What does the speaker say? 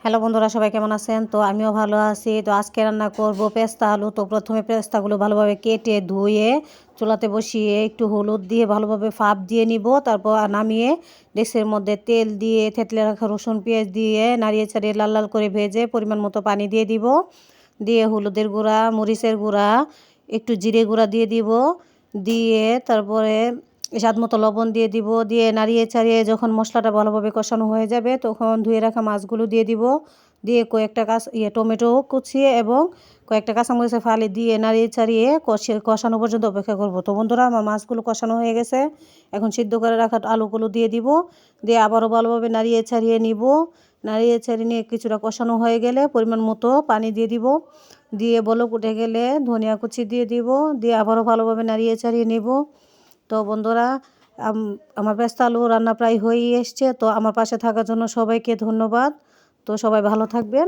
Hello বন্ধুরা, সবাই কেমন আছেন? তো আমিও ভালো আছি। তো আজকে রান্না করব পেস্তা আলু। তো প্রথমে পেস্তাগুলো ভালোভাবে কেটে ধুয়ে চুলাতে বসিয়ে একটু হলুদ দিয়ে ভালোভাবে ভাপ দিয়ে নিব। তারপর নামিয়ে ডেক্সির মধ্যে তেল দিয়ে থেতলে রাখা রসুন পেঁয়াজ দিয়ে নাড়িয়ে চাড়িয়ে লাল লাল করে ভেজে পরিমাণ মতো পানি দিয়ে দিব। দিয়ে হলুদের গুঁড়া, মরিচের গুঁড়া, একটু জিরে গুঁড়া দিয়ে দিব। দিয়ে তারপরে স্বাদ মতো লবণ দিয়ে দিব। দিয়ে নাড়িয়ে চাড়িয়ে যখন মশলাটা ভালোভাবে কষানো হয়ে যাবে তখন ধুয়ে রাখা মাছগুলো দিয়ে দিব। দিয়ে কয়েকটা টমেটো কুচিয়ে এবং কয়েকটা কাঁচামরিচের ফালি দিয়ে নাড়িয়ে চাড়িয়ে কষানো পর্যন্ত অপেক্ষা করব। তো বন্ধুরা, আমার মাছগুলো কষানো হয়ে গেছে। এখন সিদ্ধ করে রাখা আলুগুলো দিয়ে দিব। দিয়ে আবারও ভালোভাবে নাড়িয়ে ছাড়িয়ে নিব। নাড়িয়ে ছাড়িয়ে নিয়ে কিছুটা কষানো হয়ে গেলে পরিমাণ মতো পানি দিয়ে দিব। দিয়ে বলক উঠে গেলে ধনিয়া কুচি দিয়ে দিব। দিয়ে আবারও ভালোভাবে নাড়িয়ে ছাড়িয়ে নিব। তো বন্ধুরা, আমার পেস্তা আলু রান্না প্রায় হয়েই এসছে। তো আমার পাশে থাকার জন্য সবাইকে ধন্যবাদ। তো সবাই ভালো থাকবেন।